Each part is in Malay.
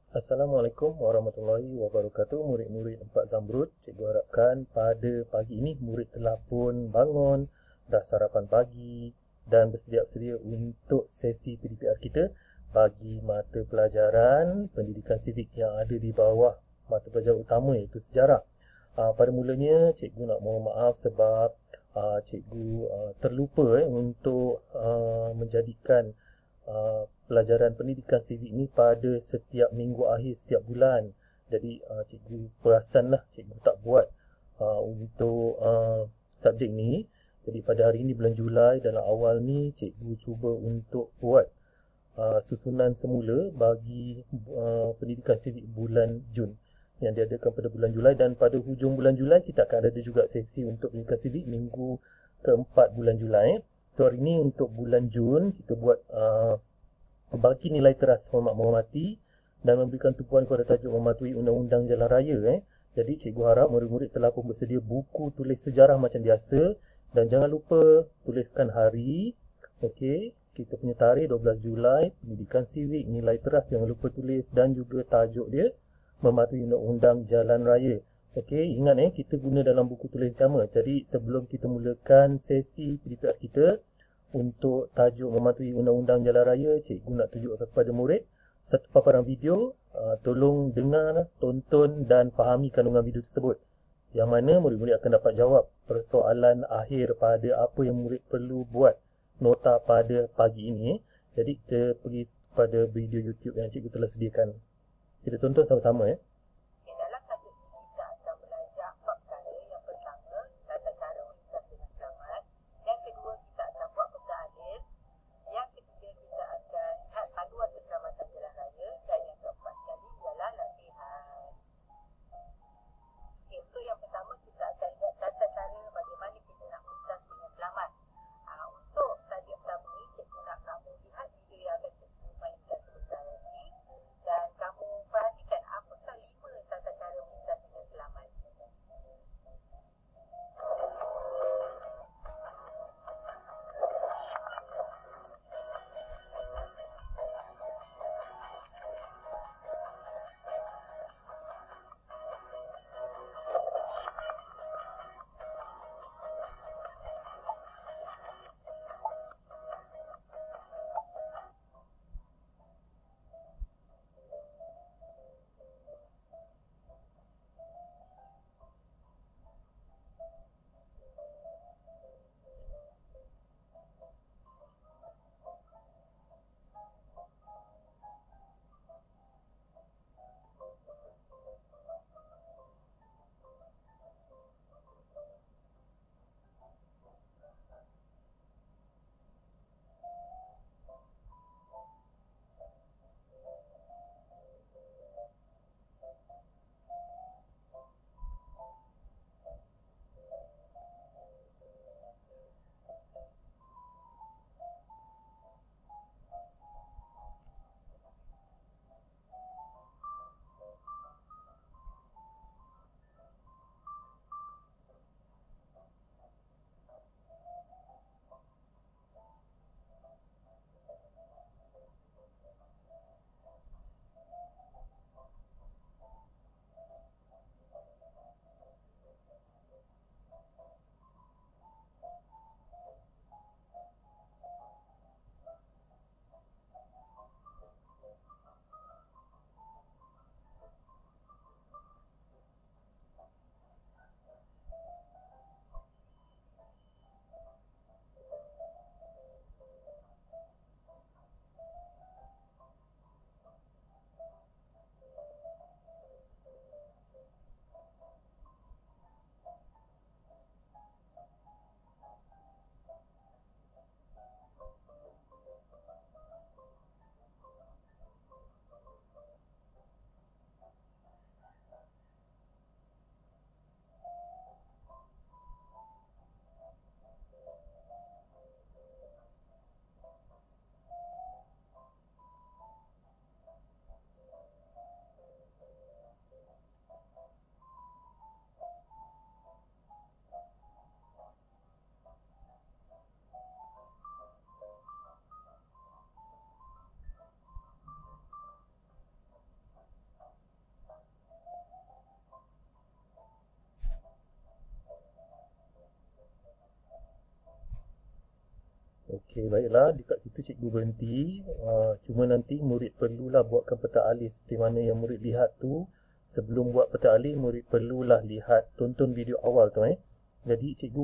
Assalamualaikum warahmatullahi wabarakatuh. Murid-murid 4 Zamrud, cikgu harapkan pada pagi ini murid telah pun bangun, dah sarapan pagi dan bersedia-sedia untuk sesi PDPR kita bagi mata pelajaran pendidikan civic yang ada di bawah mata pelajaran utama iaitu sejarah. Pada mulanya cikgu nak mohon maaf sebab cikgu terlupa untuk menjadikan pelajaran pendidikan civic ni pada setiap minggu akhir setiap bulan. Jadi cikgu perasanlah cikgu tak buat untuk subjek ni. Jadi pada hari ini bulan Julai, dalam awal ni cikgu cuba untuk buat susunan semula bagi pendidikan civic bulan Jun yang diadakan pada bulan Julai, dan pada hujung bulan Julai kita akan ada juga sesi untuk pendidikan civic minggu keempat bulan Julai. So hari ini untuk bulan Jun kita buat bagi nilai teras hormat menghormati dan memberikan tumpuan kepada tajuk mematuhi undang-undang jalan raya. Jadi cikgu harap murid-murid telah pun bersedia buku tulis sejarah macam biasa dan jangan lupa tuliskan hari. Okey, kita punya tarikh 12 Julai, pendidikan civic, nilai teras jangan lupa tulis dan juga tajuk dia mematuhi undang-undang jalan raya. Okey, ingat kita guna dalam buku tulis sama. Jadi sebelum kita mulakan sesi PDPR kita untuk tajuk mematuhi undang-undang jalan raya, cikgu nak tunjukkan kepada murid satu paparan video. Tolong dengar, tonton dan fahami kandungan video tersebut, yang mana murid-murid akan dapat jawab persoalan akhir pada apa yang murid perlu buat nota pada pagi ini. Jadi kita pergi pada video YouTube yang cikgu telah sediakan. Kita tonton sama-sama ya. Dalam tajuk ini kita akan belajar bab perkara yang pertama, tata cara melintas dengan selamat. Yang kedua, kita akan buat peta alir. Yang ketiga, kita akan lihat panduan keselamatan jalan raya. Dan yang keempat sekali ialah latihan. Okey, untuk yang pertama kita akan lihat tata cara bagaimana kita nak melintas dengan selamat. Untuk tajuk pertama ni, cikgu nak kamu lihat video yang akan cikgu mainkan sebentar lagi. Dan kamu perhatikan apakah Okey, baiklah. Dekat situ cikgu berhenti. Cuma nanti murid perlulah buatkan peta alih seperti mana yang murid lihat tu. Sebelum buat peta alih, murid perlulah tonton video awal tu. Jadi cikgu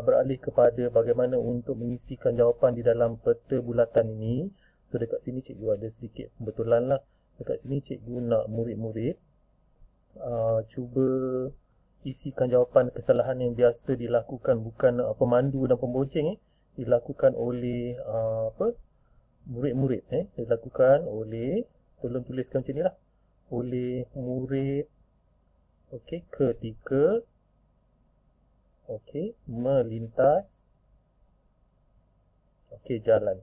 beralih kepada bagaimana untuk mengisikan jawapan di dalam peta bulatan ini. So dekat sini cikgu ada sedikit pembetulan lah. Dekat sini cikgu nak murid-murid cuba isikan jawapan kesalahan yang biasa dilakukan, bukan pemandu dan pembonceng dilakukan oleh murid-murid dilakukan oleh, tolong tuliskan macam ni lah, oleh murid ketika melintas jalan.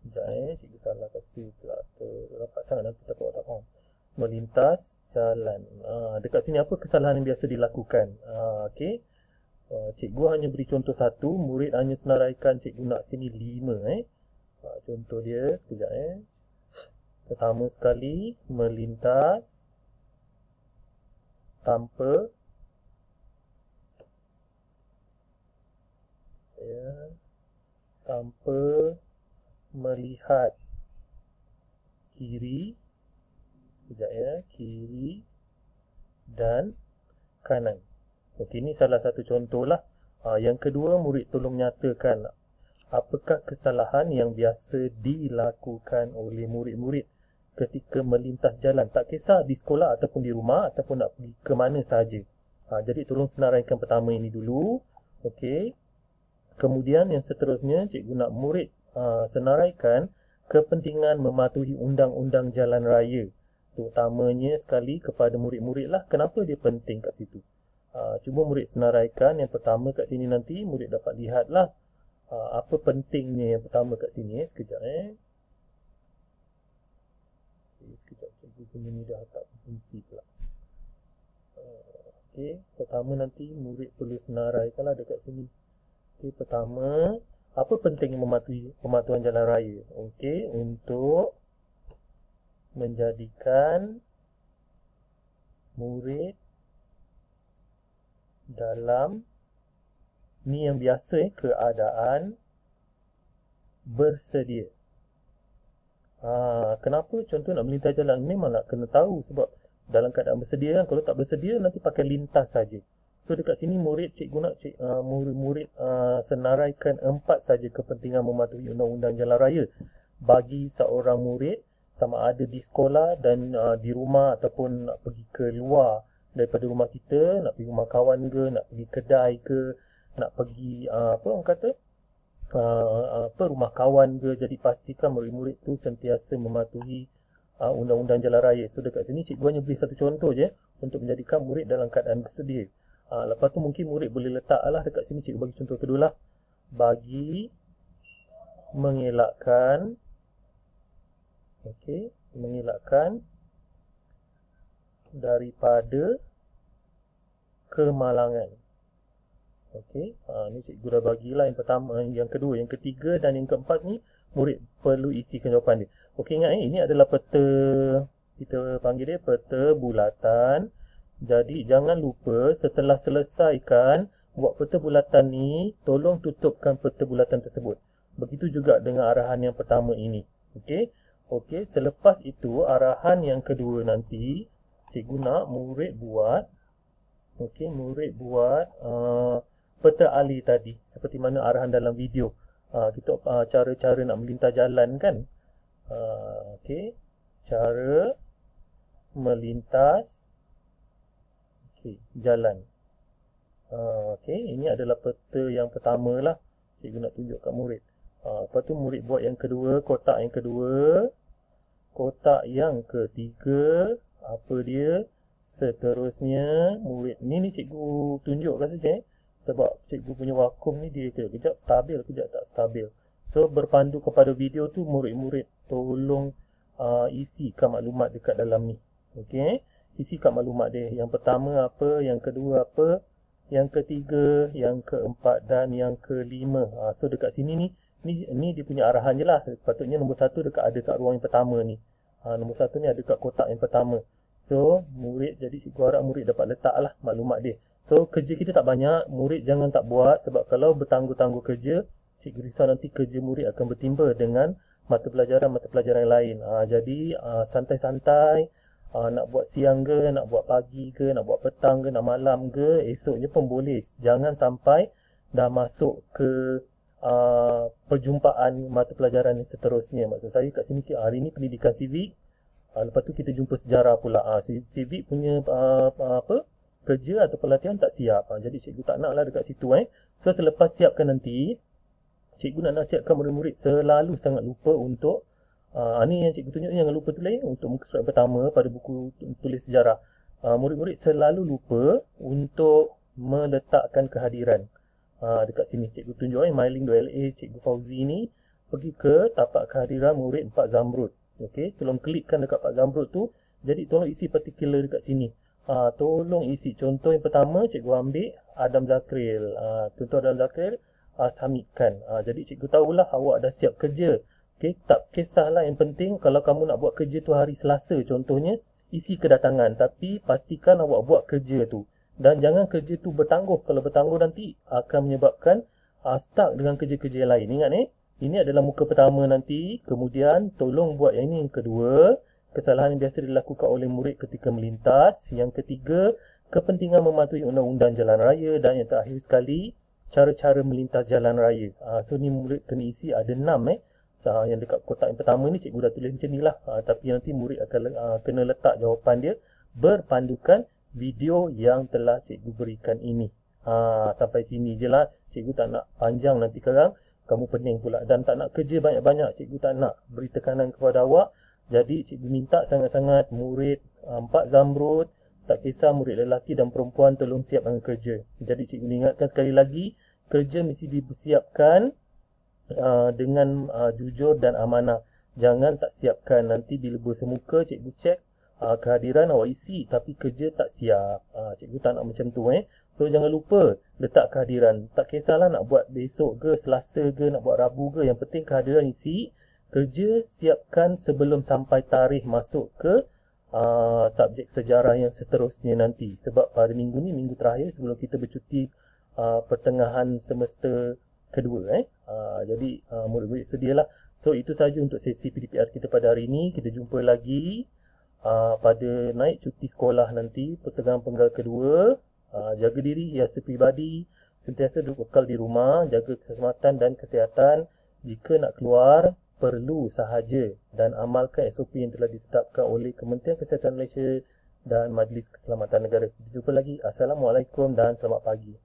Sekejap cikgu salah kasi rapat sangat nanti takut tak faham. Melintas jalan. Dekat sini apa kesalahan yang biasa dilakukan? Cikgu hanya beri contoh satu, murid hanya senaraikan, cikgu nak sini 5 contoh dia sekejap Pertama sekali, melintas tanpa melihat kiri, kiri dan kanan. Okey, ini salah satu contoh lah. Yang kedua, murid tolong nyatakan apakah kesalahan yang biasa dilakukan oleh murid-murid ketika melintas jalan. Tak kisah di sekolah ataupun di rumah ataupun nak pergi ke mana sahaja. Jadi tolong senaraikan pertama ini dulu. Okey. Kemudian yang seterusnya, cikgu nak murid senaraikan kepentingan mematuhi undang-undang jalan raya. Terutamanya sekali kepada murid-murid lah. Kenapa dia penting kat situ? Cuba murid senaraikan. Yang pertama kat sini nanti murid dapat lihat lah apa pentingnya yang pertama kat sini. Sekejap sekejap, cikgu punya ni dah tak fungsi pula. Okey, pertama nanti murid perlu senaraikan lah dekat sini. Okey, pertama, apa pentingnya pematuhan jalan raya? Okey, untuk menjadikan murid dalam ni yang biasa keadaan bersedia. Kenapa contoh nak melintas jalan? Memang nak kena tahu sebab dalam keadaan bersedia kan, kalau tak bersedia nanti pakai lintas saja. So dekat sini murid cikgu nak murid senaraikan 4 saja kepentingan mematuhi undang-undang jalan raya bagi seorang murid, sama ada di sekolah dan di rumah ataupun nak pergi ke luar daripada rumah kita, nak pergi rumah kawan ke, nak pergi kedai ke, nak pergi rumah kawan ke. Jadi pastikan murid-murid tu sentiasa mematuhi undang-undang jalan raya. So dekat sini cikgu hanya beri satu contoh je untuk menjadikan murid dalam keadaan bersedia. Lepas tu mungkin murid boleh letak lah dekat sini, cikgu bagi contoh kedua lah, bagi mengelakkan daripada kemalangan. Ni cikgu dah bagilah yang pertama, yang kedua, yang ketiga dan yang keempat ni murid perlu isikan jawapan dia. Okey, ingat ini adalah peta, kita panggil dia peta bulatan. Jadi jangan lupa setelah selesaikan buat peta bulatan ni, tolong tutupkan peta bulatan tersebut. Begitu juga dengan arahan yang pertama ini. Okey, selepas itu arahan yang kedua nanti cikgu nak murid buat peta alih tadi seperti mana arahan dalam video. Kita cara-cara nak melintas jalan kan. Cara melintas jalan. Ini adalah peta yang pertama lah cikgu nak tunjuk kat murid. Lepas tu murid buat yang kedua, kotak yang kedua, kotak yang ketiga, apa dia? Seterusnya murid ni cikgu tunjukkan saja sebab cikgu punya vakum ni dia kejap stabil, kejap tak stabil. So berpandu kepada video tu, murid-murid tolong isikan maklumat dekat dalam ni. Okey, isikan maklumat dia. Yang pertama apa, yang kedua apa, yang ketiga, yang keempat dan yang kelima. So dekat sini ni dia punya arahan je lah. Patutnya nombor 1 ada kat ruang yang pertama ni. Nombor 1 ni ada kat kotak yang pertama. So murid, jadi cikgu harap murid dapat letak lah maklumat dia. So kerja kita tak banyak, murid jangan tak buat sebab kalau bertangguh-tangguh kerja, cikgu risau nanti kerja murid akan bertimba dengan mata pelajaran yang lain. Jadi santai-santai, nak buat siang ke, nak buat pagi ke, nak buat petang ke, nak malam ke, esoknya pun boleh. Jangan sampai dah masuk ke perjumpaan mata pelajaran yang seterusnya. Maksud saya kat sini hari ni pendidikan civic, lepas tu kita jumpa sejarah pula. Civic punya kerja atau pelatihan tak siap. Jadi cikgu tak nak lah dekat situ. So selepas siapkan nanti, cikgu nak nasihatkan murid-murid selalu sangat lupa untuk ni yang cikgu tunjuk, jangan lupa tulis untuk muka surat pertama pada buku tulis sejarah. Murid-murid selalu lupa untuk meletakkan kehadiran. Dekat sini cikgu tunjuk MyLink.LA Cikgu Fauzi ni pergi ke tapak kehadiran murid 4 Zamrud. Okey, tolong klikkan dekat 4 Zamrud tu. Jadi tolong isi particular dekat sini. Tolong isi. Contoh yang pertama cikgu ambil Adam Zakril. Contoh Adam Zakril, submitkan. Jadi cikgu tahulah awak dah siap kerja. Okay, tak kisahlah, yang penting kalau kamu nak buat kerja tu hari Selasa contohnya, isi kedatangan. Tapi pastikan awak buat kerja tu. Dan jangan kerja tu bertangguh. Kalau bertangguh nanti akan menyebabkan stuck dengan kerja-kerja yang lain. Ingat ini adalah muka pertama nanti. Kemudian tolong buat yang ini yang kedua. Kesalahan yang biasa dilakukan oleh murid ketika melintas. Yang ketiga, kepentingan mematuhi undang-undang jalan raya. Dan yang terakhir sekali, cara-cara melintas jalan raya. So ni murid kena isi ada 6 yang dekat kotak yang pertama ni cikgu dah tulis macam ni lah. Tapi nanti murid akan kena letak jawapan dia berpandukan video yang telah cikgu berikan ini. Sampai sini je lah. Cikgu tak nak panjang nanti sekarang kamu pening pula. Dan tak nak kerja banyak-banyak. Cikgu tak nak beri tekanan kepada awak. Jadi cikgu minta sangat-sangat murid 4 Zamrud, tak kisah murid lelaki dan perempuan, tolong siap dengan kerja. Jadi cikgu ingatkan sekali lagi, kerja mesti dipersiapkan dengan jujur dan amanah. Jangan tak siapkan. Nanti bila bersemuka cikgu cek kehadiran awak isi tapi kerja tak siap. Cikgu tak nak macam tu. So jangan lupa letak kehadiran. Tak kisahlah nak buat besok ke, Selasa ke, nak buat Rabu ke, yang penting kehadiran isi. Kerja siapkan sebelum sampai tarikh masuk ke subjek sejarah yang seterusnya nanti. Sebab pada minggu ni minggu terakhir sebelum kita bercuti pertengahan semester kedua. Jadi murid-murid sedialah. So itu saja untuk sesi PDPR kita pada hari ini. Kita jumpa lagi pada naik cuti sekolah nanti, pertengahan penggal kedua. Jaga diri, hiasa peribadi, sentiasa duduk kekal di rumah, jaga keselamatan dan kesihatan. Jika nak keluar, perlu sahaja dan amalkan SOP yang telah ditetapkan oleh Kementerian Kesihatan Malaysia dan Majlis Keselamatan Negara. Kita jumpa lagi. Assalamualaikum dan selamat pagi.